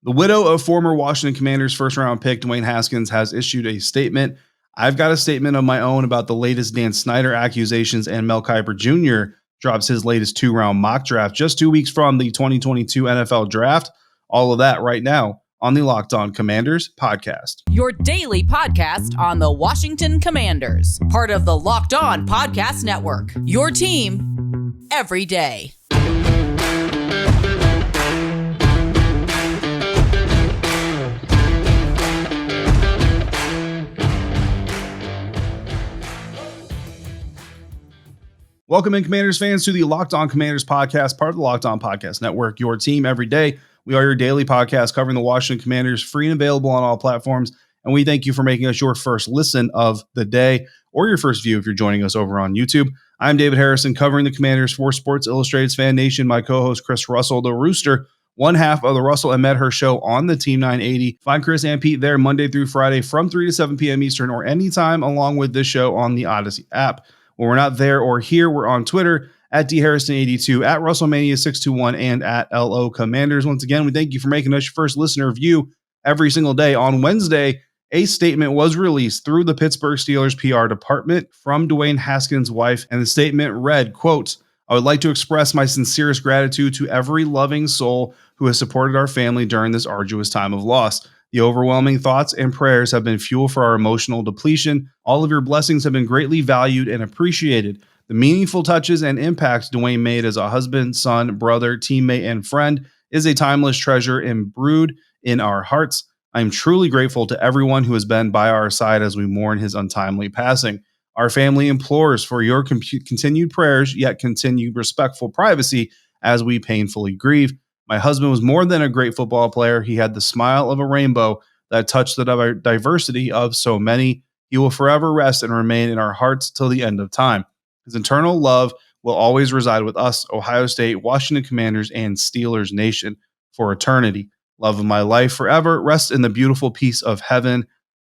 The widow of former Washington Commanders first-round pick Dwayne Haskins has issued a statement. I've got a statement of my own about the latest Dan Snyder accusations, and Mel Kiper Jr. drops his latest 2-round mock draft just 2 weeks from the 2022 NFL Draft. All of that right now on the Locked On Commanders podcast. Your daily podcast on the Washington Commanders, part of the Locked On Podcast Network. Your team every day. Welcome in, Commanders fans, to the Locked On Commanders podcast, part of the Locked On Podcast Network, your team every day. We are your daily podcast covering the Washington Commanders, free and available on all platforms. And we thank you for making us your first listen of the day or your first view if you're joining us over on YouTube. I'm David Harrison, covering the Commanders for Sports Illustrated's Fan Nation. My co-host, Chris Russell, the Rooster, one half of the Russell and Medhurst show on the Team 980. Find Chris and Pete there Monday through Friday from 3 to 7 p.m. Eastern or anytime along with this show on the Audacy app. When we're not there or here, we're on Twitter at dharrison82, at WrestleMania621, and at LO Commanders. Once again, we thank you for making us your first listener view every single day. On Wednesday, a statement was released through the Pittsburgh Steelers PR Department from Dwayne Haskins' wife, and the statement read, quote, "I would like to express my sincerest gratitude to every loving soul who has supported our family during this arduous time of loss. The overwhelming thoughts and prayers have been fuel for our emotional depletion. All of your blessings have been greatly valued and appreciated. The meaningful touches and impacts Dwayne made as a husband, son, brother, teammate, and friend is a timeless treasure imbrued in our hearts. I am truly grateful to everyone who has been by our side as we mourn his untimely passing. Our family implores for your continued prayers, yet continued respectful privacy as we painfully grieve. My husband was more than a great football player. He had the smile of a rainbow that touched the diversity of so many. He will forever rest and remain in our hearts till the end of time. His eternal love will always reside with us, Ohio State, Washington Commanders, and Steelers Nation for eternity. Love of my life forever. Rest in the beautiful peace of heaven."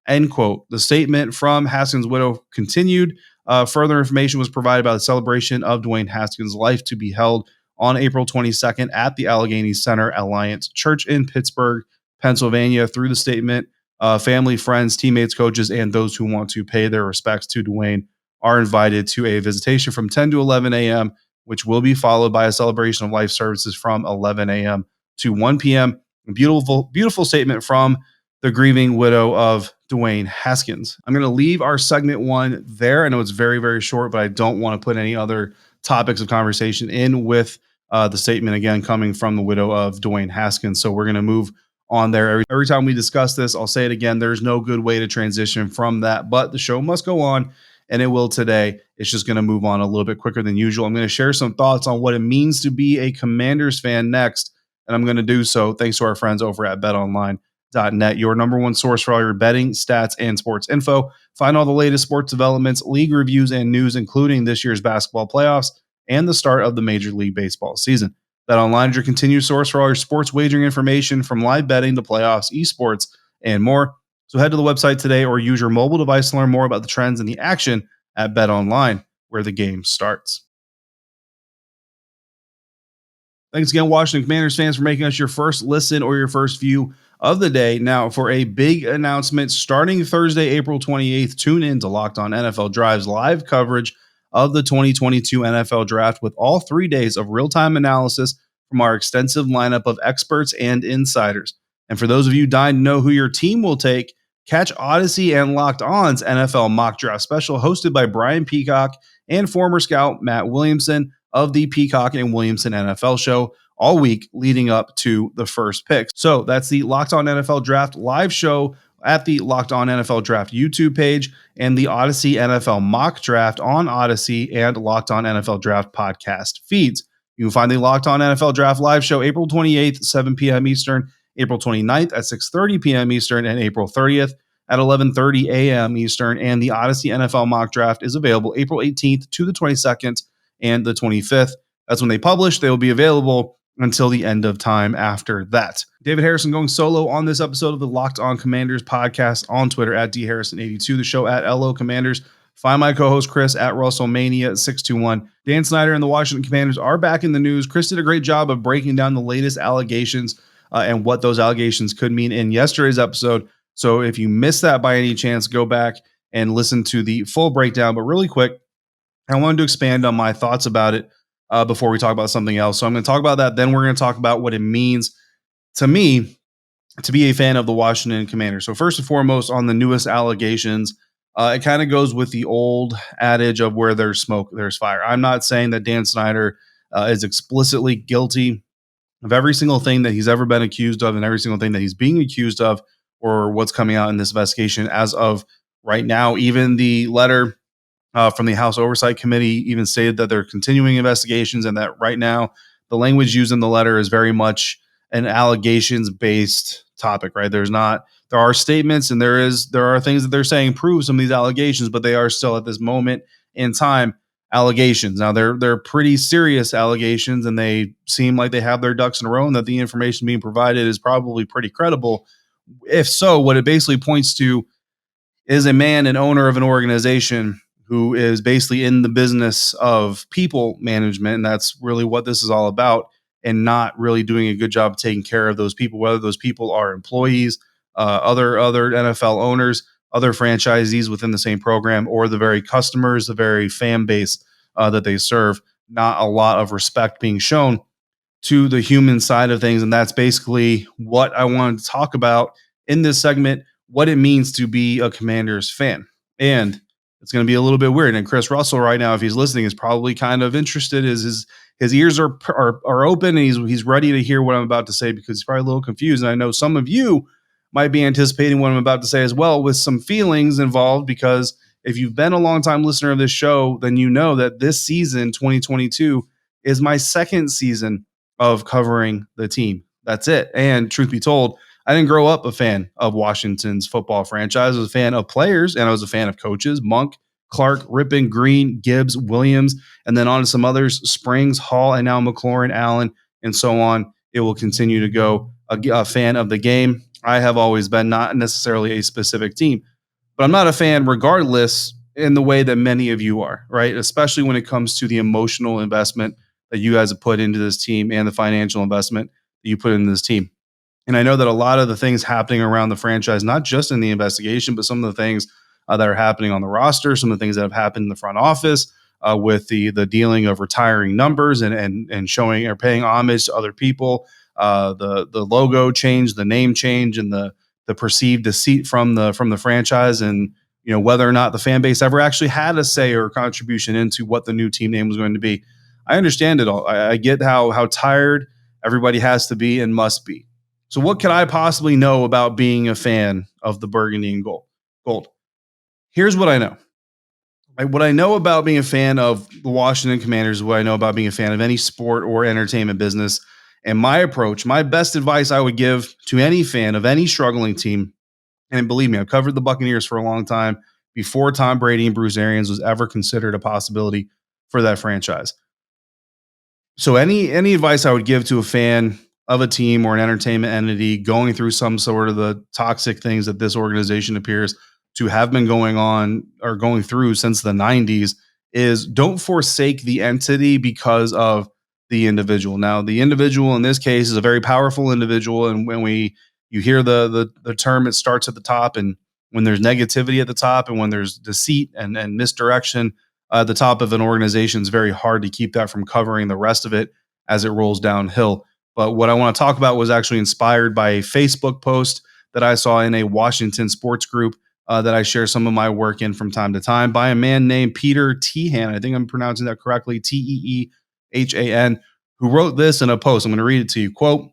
End quote. The statement from Haskins' widow continued. Further information was provided about the celebration of Dwayne Haskins' life to be held on April 22nd at the Allegheny Center Alliance Church in Pittsburgh, Pennsylvania. Through the statement, family, friends, teammates, coaches, and those who want to pay their respects to Dwayne are invited to a visitation from 10 to 11 a.m., which will be followed by a celebration of life services from 11 a.m. to 1 p.m. A beautiful, beautiful statement from the grieving widow of Dwayne Haskins. I'm going to leave our segment one there. I know it's very, very short, but I don't want to put any other topics of conversation in with the statement again coming from the widow of Dwayne Haskins. So we're going to move on there. Every time we discuss this, I'll say it again, there's no good way to transition from that, but the show must go on, and it will today. It's just going to move on a little bit quicker than usual. I'm going to share some thoughts on what it means to be a Commanders fan next, and I'm going to do so thanks to our friends over at betonline.net, your number one source for all your betting, stats, and sports info. Find all the latest sports developments, league reviews, and news, including this year's basketball playoffs and the start of the Major League Baseball season. BetOnline is your continued source for all your sports wagering information, from live betting to playoffs, esports, and more. So head to the website today or use your mobile device to learn more about the trends and the action at BetOnline, where the game starts. Thanks again, Washington Commanders fans, for making us your first listen or your first view of the day. Now, for a big announcement, starting Thursday, April 28th, tune in to Locked On NFL Drive's live coverage of the 2022 NFL Draft with all 3 days of real-time analysis from our extensive lineup of experts and insiders. And for those of you dying to know who your team will take, catch Audacy and Locked On's NFL Mock Draft Special, hosted by Brian Peacock and former scout Matt Williamson of the Peacock and Williamson NFL Show, all week leading up to the first pick. So that's the Locked On NFL Draft live show at the Locked On NFL Draft YouTube page, and the Audacy NFL Mock Draft on Audacy and Locked On NFL Draft podcast feeds. You can find the Locked On NFL Draft live show April 28th, 7 p.m. Eastern, April 29th at 6:30 p.m. Eastern, and April 30th at 11:30 a.m. Eastern. And the Audacy NFL Mock Draft is available April 18th to the 22nd and the 25th. That's when they publish. They will be available until the end of time after that. David Harrison going solo on this episode of the Locked On Commanders podcast, on Twitter at dharrison82, the show at LO Commanders. Find my co-host Chris at WrestleMania621. Dan Snyder and the Washington Commanders are back in the news. Chris did a great job of breaking down the latest allegations and what those allegations could mean in yesterday's episode. So if you missed that by any chance, go back and listen to the full breakdown. But really quick, I wanted to expand on my thoughts about it before we talk about something else. So I'm going to talk about that. Then we're going to talk about what it means to me to be a fan of the Washington Commanders. So first and foremost, on the newest allegations, it kind of goes with the old adage of where there's smoke, there's fire. I'm not saying that Dan Snyder is explicitly guilty of every single thing that he's ever been accused of and every single thing that he's being accused of or what's coming out in this investigation as of right now. Even the letter from the House Oversight Committee even stated that they're continuing investigations and that right now the language used in the letter is very much an allegations-based topic, right? There are statements and there are things that they're saying prove some of these allegations, but they are still at this moment in time allegations. Now they're pretty serious allegations and they seem like they have their ducks in a row and that the information being provided is probably pretty credible. If so, what it basically points to is a man and owner of an organization who is basically in the business of people management. And that's really what this is all about, and not really doing a good job of taking care of those people, whether those people are employees, other NFL owners, other franchisees within the same program, or the very customers, the very fan base that they serve. Not a lot of respect being shown to the human side of things. And that's basically what I wanted to talk about in this segment, what it means to be a Commanders fan. And it's going to be a little bit weird. And Chris Russell right now, if he's listening, is probably kind of interested. His ears are open and he's ready to hear what I'm about to say because he's probably a little confused. And I know some of you might be anticipating what I'm about to say as well, with some feelings involved, because if you've been a long-time listener of this show, then you know that this season, 2022, is my second season of covering the team. That's it. And truth be told, I didn't grow up a fan of Washington's football franchise. I was a fan of players and I was a fan of coaches: Monk, Clark, Rippon, Green, Gibbs, Williams, and then on to some others: Springs, Hall, and now McLaurin, Allen, and so on. It will continue to go. A fan of the game. I have always been, not necessarily a specific team, but I'm not a fan regardless in the way that many of you are, right? Especially when it comes to the emotional investment that you guys have put into this team and the financial investment that you put into this team. And I know that a lot of the things happening around the franchise, not just in the investigation, but some of the things that are happening on the roster, some of the things that have happened in the front office with the dealing of retiring numbers and showing or paying homage to other people, the logo change, the name change, and the perceived deceit from the franchise, and whether or not the fan base ever actually had a say or contribution into what the new team name was going to be. I understand it all. I get how tired everybody has to be and must be. So what could I possibly know about being a fan of the burgundy and gold? Here's what I know. What I know about being a fan of the Washington Commanders, what I know about being a fan of any sport or entertainment business, and my approach, my best advice I would give to any fan of any struggling team. And believe me, I've covered the Buccaneers for a long time, before Tom Brady and Bruce Arians was ever considered a possibility for that franchise. So any advice I would give to a fan of a team or an entertainment entity going through some sort of the toxic things that this organization appears to have been going on or going through since the 90s is don't forsake the entity because of the individual. Now, the individual in this case is a very powerful individual. And when you hear the term, it starts at the top. And when there's negativity at the top and when there's deceit and misdirection at the top of an organization, it's very hard to keep that from covering the rest of it as it rolls downhill. But what I want to talk about was actually inspired by a Facebook post that I saw in a Washington sports group that I share some of my work in from time to time, by a man named Peter Teehan. I think I'm pronouncing that correctly, Teehan, who wrote this in a post. I'm going to read it to you. Quote,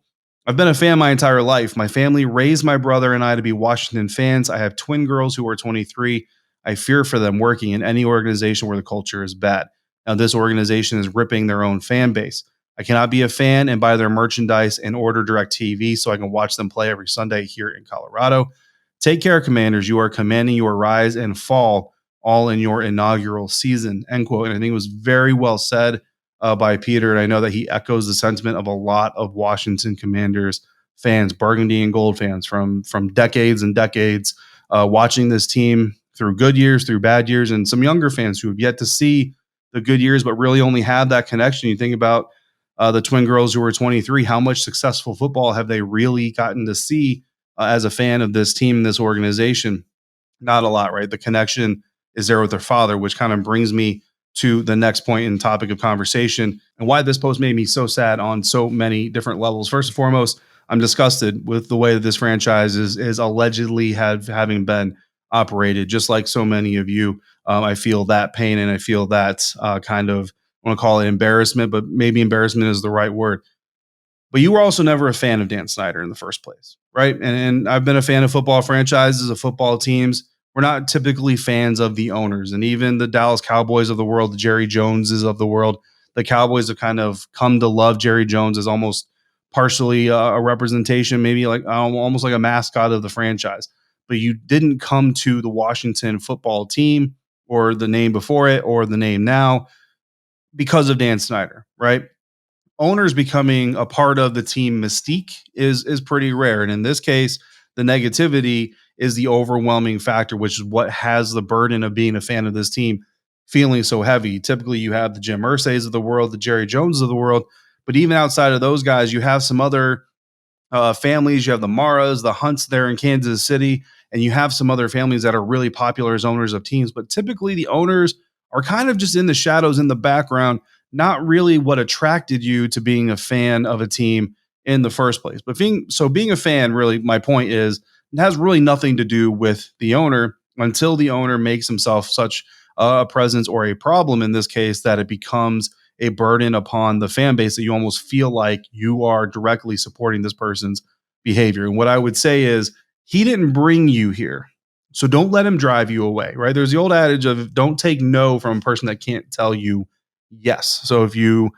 "I've been a fan my entire life. My family raised my brother and I to be Washington fans. I have twin girls who are 23. I fear for them working in any organization where the culture is bad. Now, this organization is ripping their own fan base. I cannot be a fan and buy their merchandise and order DirecTV so I can watch them play every Sunday here in Colorado. Take care, Commanders. You are commanding your rise and fall all in your inaugural season." End quote. And I think it was very well said by Peter. And I know that he echoes the sentiment of a lot of Washington Commanders fans, burgundy and gold fans from decades and decades, watching this team through good years, through bad years, and some younger fans who have yet to see the good years, but really only have that connection. You think about the twin girls who were 23, how much successful football have they really gotten to see as a fan of this team, this organization? Not a lot, right? The connection is there with their father, which kind of brings me to the next point in topic of conversation and why this post made me so sad on so many different levels. First and foremost, I'm disgusted with the way that this franchise is allegedly having been operated, just like so many of you. I feel that pain and I feel that kind of, I want to call it embarrassment, but maybe embarrassment is the right word. But you were also never a fan of Dan Snyder in the first place, right? And I've been a fan of football franchises, of football teams. We're not typically fans of the owners, and even the Dallas Cowboys of the world, the Jerry Joneses of the world. The Cowboys have kind of come to love Jerry Jones as almost partially a representation, maybe like almost like a mascot of the franchise. But you didn't come to the Washington football team or the name before it or the name now because of Dan Snyder, right? Owners becoming a part of the team mystique is pretty rare. And in this case, the negativity is the overwhelming factor, which is what has the burden of being a fan of this team feeling so heavy. Typically, you have the Jim Irsay's of the world, the Jerry Joneses of the world, but even outside of those guys, you have some other families. You have the Maras, the Hunts there in Kansas City, and you have some other families that are really popular as owners of teams. But typically, the owners are kind of just in the shadows, in the background, not really what attracted you to being a fan of a team in the first place. But being a fan, really, my point is, it has really nothing to do with the owner until the owner makes himself such a presence or a problem in this case that it becomes a burden upon the fan base that you almost feel like you are directly supporting this person's behavior. And what I would say is, he didn't bring you here, so don't let him drive you away, right? There's the old adage of don't take no from a person that can't tell you yes. So if you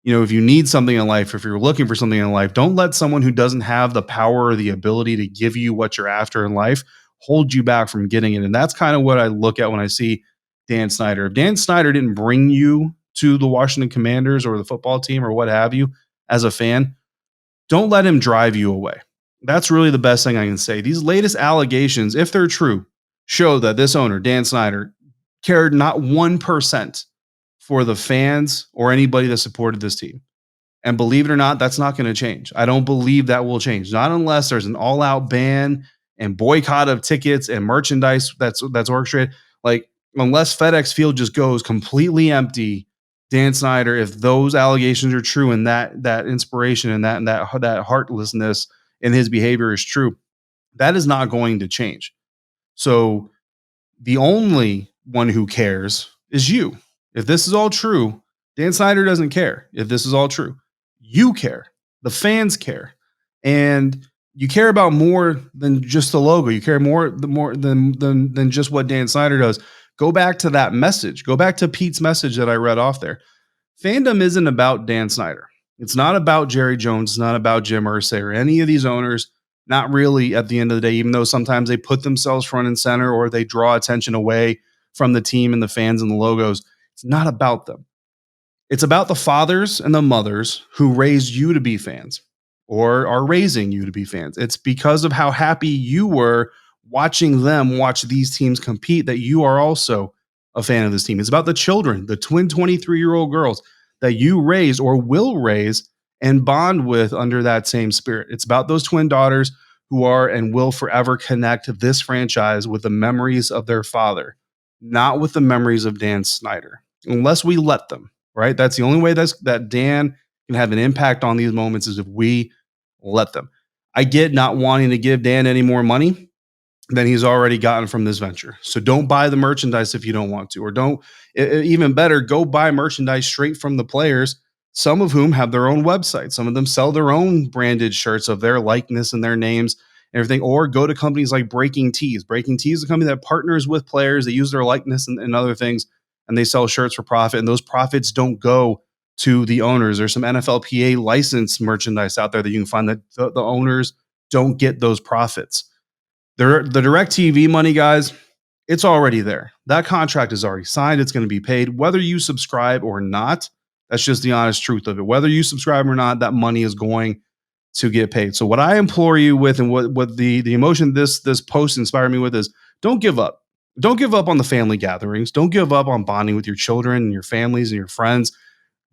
need something in life, if you're looking for something in life, don't let someone who doesn't have the power or the ability to give you what you're after in life hold you back from getting it. And that's kind of what I look at when I see Dan Snyder. If Dan Snyder didn't bring you to the Washington Commanders or the football team or what have you as a fan, don't let him drive you away. That's really the best thing I can say. These latest allegations, if they're true, show that this owner, Dan Snyder, cared not 1% for the fans or anybody that supported this team. And believe it or not, that's not going to change. I don't believe that will change. Not unless there's an all-out ban and boycott of tickets and merchandise that's orchestrated. Like, unless FedEx Field just goes completely empty, Dan Snyder, if those allegations are true and that inspiration and that heartlessness in his behavior is true, that is not going to change. So the only one who cares is you. If this is all true, Dan Snyder doesn't care. If this is all true, you care. The fans care. And you care about more than just the logo. You care more than just what Dan Snyder does. Go back to that message. Go back to Pete's message that I read off there. Fandom isn't about Dan Snyder. It's not about Jerry Jones. It's not about Jim Irsay or any of these owners. Not really at the end of the day, even though sometimes they put themselves front and center or they draw attention away from the team and the fans and the logos. It's not about them. It's about the fathers and the mothers who raised you to be fans or are raising you to be fans. It's because of how happy you were watching them watch these teams compete that you are also a fan of this team. It's about the children, the twin 23-year-old girls that you raised or will raise and bond with under that same spirit. It's about those twin daughters who are and will forever connect this franchise with the memories of their father, not with the memories of Dan Snyder, unless we let them, right? That's the only way that Dan can have an impact on these moments is if we let them. I get not wanting to give Dan any more money than he's already gotten from this venture. So don't buy the merchandise if you don't want to, or don't, even better, go buy merchandise straight from the players, some of whom have their own website. Some of them sell their own branded shirts of their likeness and their names and everything, or go to companies like Breaking Tees. Breaking Tees is a company that partners with players. They use their likeness and other things, and they sell shirts for profit. And those profits don't go to the owners. There's some NFLPA licensed merchandise out there that you can find that the owners don't get those profits. The DirecTV money, guys, it's already there. That contract is already signed. It's going to be paid whether you subscribe or not. That's just the honest truth of it. Whether you subscribe or not, that money is going to get paid. So what I implore you with, and what the emotion this post inspired me with, is don't give up. Don't give up on the family gatherings. Don't give up on bonding with your children and your families and your friends.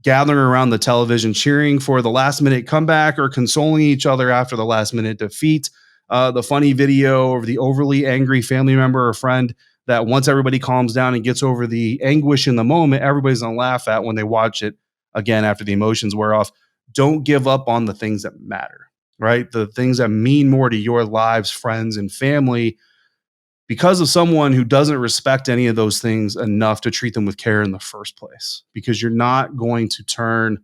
gathering around the television, cheering for the last minute comeback or consoling each other after the last minute defeat. The funny video of the overly angry family member or friend that once everybody calms down and gets over the anguish in the moment, everybody's going to laugh at when they watch it again after the emotions wear off. Don't give up on the things that matter, right? The things that mean more to your lives, friends, and family because of someone who doesn't respect any of those things enough to treat them with care in the first place. Because you're not going to turn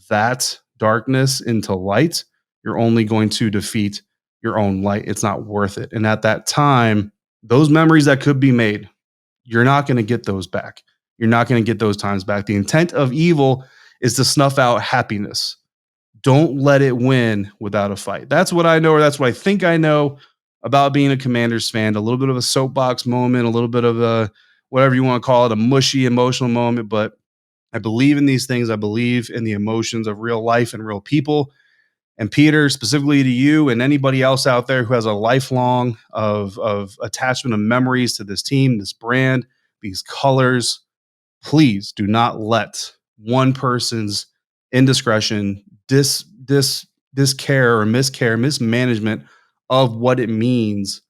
that darkness into light. You're only going to defeat your own light. It's not worth it. And at that time, those memories that could be made, you're not going to get those back. You're not going to get those times back. The intent of evil is to snuff out happiness. Don't let it win without a fight. That's what I know, or that's what I think I know about being a Commanders fan. A little bit of a soapbox moment, a little bit of a, whatever you want to call it, a mushy emotional moment. But I believe in these things. I believe in the emotions of real life and real people. And Peter, specifically to you and anybody else out there who has a lifelong of attachment of memories to this team, this brand, these colors, please do not let one person's indiscretion, discare or mismanagement of what it means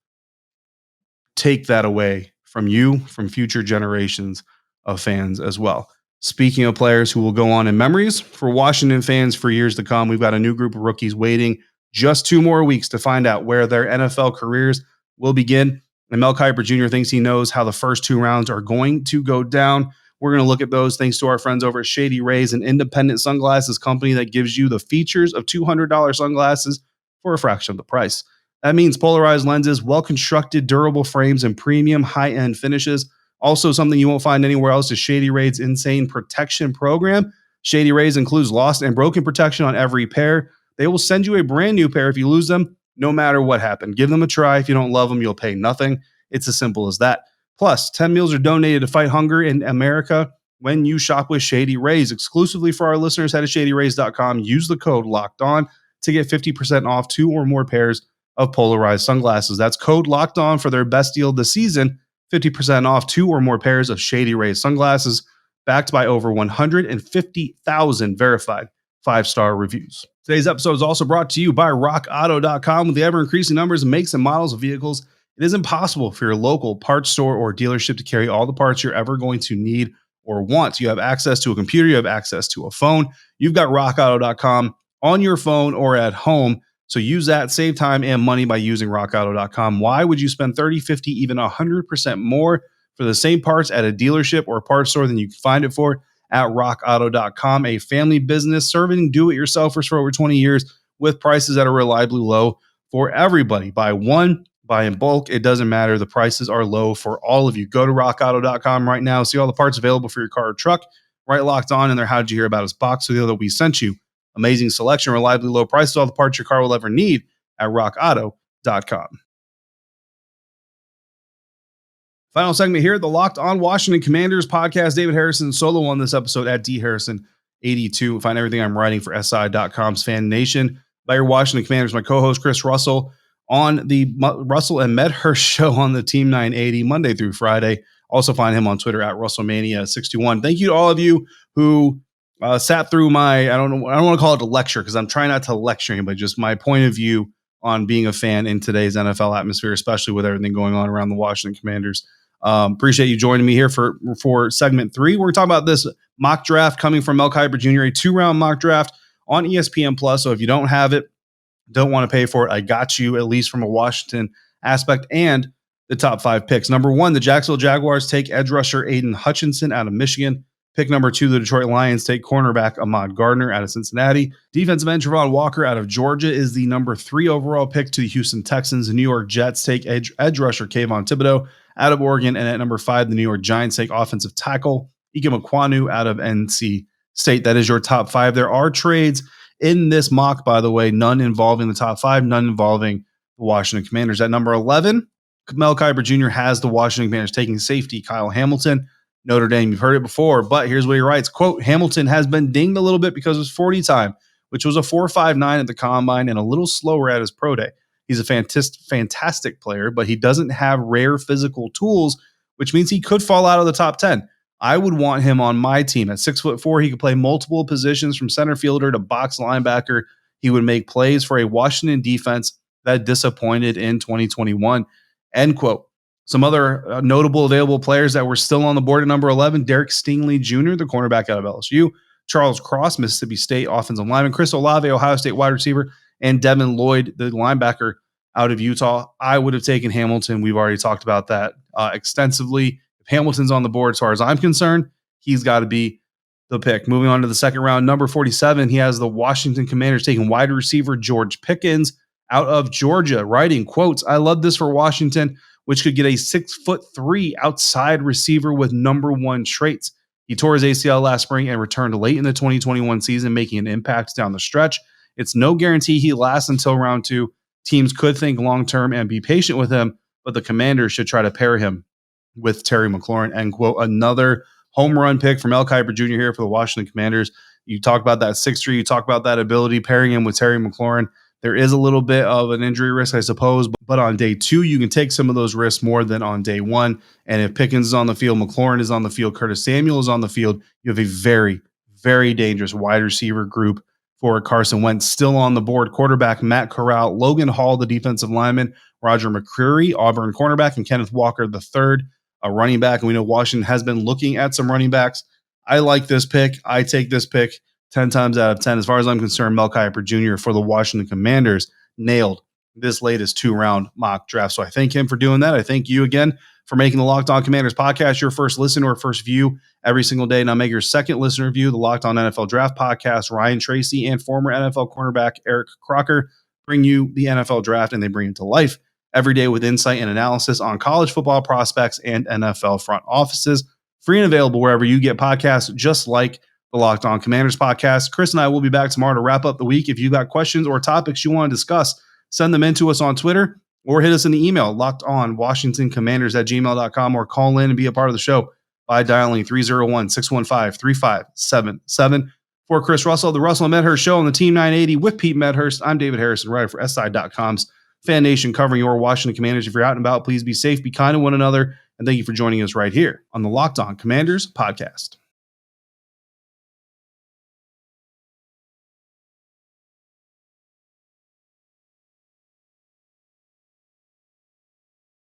take that away from you, from future generations of fans as well. Speaking of players who will go on in memories for Washington fans for years to come, we've got a new group of rookies waiting just 2 more weeks to find out where their NFL careers will begin. And Mel Kiper Jr. thinks he knows how the first 2 rounds are going to go down. We're going to look at those thanks to our friends over at Shady Rays, an independent sunglasses company that gives you the features of $200 sunglasses for a fraction of the price. That means polarized lenses, well-constructed, durable frames, and premium high-end finishes. Also, something you won't find anywhere else is Shady Rays' insane protection program. Shady Rays includes lost and broken protection on every pair. They will send you a brand new pair if you lose them, no matter what happened. Give them a try. If you don't love them, you'll pay nothing. It's as simple as that. Plus, 10 meals are donated to fight hunger in America when you shop with Shady Rays. Exclusively for our listeners, head to shadyrays.com. Use the code LOCKEDON to get 50% off 2 or more pairs of polarized sunglasses. That's code LOCKEDON for their best deal this season. 50% off 2 or more pairs of Shady Rays sunglasses, backed by over 150,000 verified 5-star reviews. Today's episode is also brought to you by rockauto.com. With the ever-increasing numbers of makes and models of vehicles, it is impossible for your local parts store or dealership to carry all the parts you're ever going to need or want. You have access to a computer, you have access to a phone. You've got rockauto.com on your phone or at home. So use that, save time and money by using rockauto.com. Why would you spend 30, 50, even 100% more for the same parts at a dealership or a parts store than you can find it for at rockauto.com? A family business serving do-it-yourselfers for over 20 years with prices that are reliably low for everybody. Buy one, buy in bulk. It doesn't matter. The prices are low for all of you. Go to rockauto.com right now. See all the parts available for your car or truck. Right Locked On in their How Did You Hear About Us box so they know that we sent you. Amazing selection, reliably low prices, all the parts your car will ever need at rockauto.com. Final segment here at the Locked On Washington Commanders podcast. David Harrison solo on this episode at dharrison82. Find everything I'm writing for SI.com's Fan Nation by your Washington Commanders. My co-host Chris Russell on the Russell and Medhurst show on the Team 980 Monday through Friday. Also find him on Twitter at RussellMania621. Thank you to all of you who sat through my, I don't want to call it a lecture because I'm trying not to lecture him, but just my point of view on being a fan in today's NFL atmosphere, especially with everything going on around the Washington Commanders. Appreciate you joining me here for segment 3. We're going to talk about this mock draft coming from Mel Kiper Jr., a 2-round mock draft on ESPN Plus. So if you don't have it, don't want to pay for it, I got you, at least from a Washington aspect, and the top 5 picks. Number 1, the Jacksonville Jaguars take edge rusher Aiden Hutchinson out of Michigan. Pick number 2, the Detroit Lions take cornerback Ahmad Gardner out of Cincinnati. Defensive end Travon Walker out of Georgia is the number 3 overall pick to the Houston Texans. The New York Jets take edge rusher Kayvon Thibodeau out of Oregon. And at number 5, the New York Giants take offensive tackle Ike Ekwonu out of NC State. That is your top 5. There are trades in this mock, by the way, none involving the top 5, none involving the Washington Commanders. At number 11, Mel Kiper Jr. has the Washington Commanders taking safety Kyle Hamilton, Notre Dame. You've heard it before, but here's what he writes. Quote, Hamilton has been dinged a little bit because of his 40 time, which was a 4.59 at the combine and a little slower at his pro day. He's a fantastic player, but he doesn't have rare physical tools, which means he could fall out of the top 10. I would want him on my team. At 6'4", he could play multiple positions from center fielder to box linebacker. He would make plays for a Washington defense that disappointed in 2021. End quote. Some other notable available players that were still on the board at number 11, Derek Stingley Jr., the cornerback out of LSU, Charles Cross, Mississippi State offensive lineman, Chris Olave, Ohio State wide receiver, and Devin Lloyd, the linebacker out of Utah. I would have taken Hamilton. We've already talked about that extensively. If Hamilton's on the board, as far as I'm concerned, he's got to be the pick. Moving on to the second round, number 47, he has the Washington Commanders taking wide receiver George Pickens out of Georgia, writing, quotes, "I love this for Washington, which could get a 6'3" outside receiver with number one traits. He tore his ACL last spring and returned late in the 2021 season, making an impact down the stretch. It's no guarantee he lasts until round 2. Teams could think long-term and be patient with him, but the Commanders should try to pair him with Terry McLaurin," end quote. Another home run pick from Mel Kiper Jr. here for the Washington Commanders. You talk about that 6'3", you talk about that ability, pairing him with Terry McLaurin. There is a little bit of an injury risk, I suppose, but on day 2, you can take some of those risks more than on day 1. And if Pickens is on the field, McLaurin is on the field, Curtis Samuel is on the field, you have a very, very dangerous wide receiver group for Carson Wentz. Still on the board, quarterback Matt Corral, Logan Hall, the defensive lineman, Roger McCreary, Auburn cornerback, and Kenneth Walker III, a running back. And we know Washington has been looking at some running backs. I like this pick. I take this pick 10 times out of 10. As far as I'm concerned, Mel Kiper Jr. for the Washington Commanders nailed this latest 2-round mock draft. So I thank him for doing that. I thank you again for making the Locked On Commanders podcast your first listen or first view every single day. Now make your second listen or view the Locked On NFL Draft podcast. Ryan Tracy and former NFL cornerback Eric Crocker bring you the NFL Draft, and they bring it to life every day with insight and analysis on college football prospects and NFL front offices. Free and available wherever you get podcasts, just like the Locked On Commanders podcast. Chris and I will be back tomorrow to wrap up the week. If you've got questions or topics you want to discuss, send them in to us on Twitter or hit us in the email, lockedonwashingtoncommanders@gmail.com, or call in and be a part of the show by dialing 301-615-3577. For Chris Russell, the Russell and Medhurst Show on the Team 980 with Pete Medhurst, I'm David Harrison, writer for SI.com's Fan Nation, covering your Washington Commanders. If you're out and about, please be safe, be kind to one another, and thank you for joining us right here on the Locked On Commanders podcast.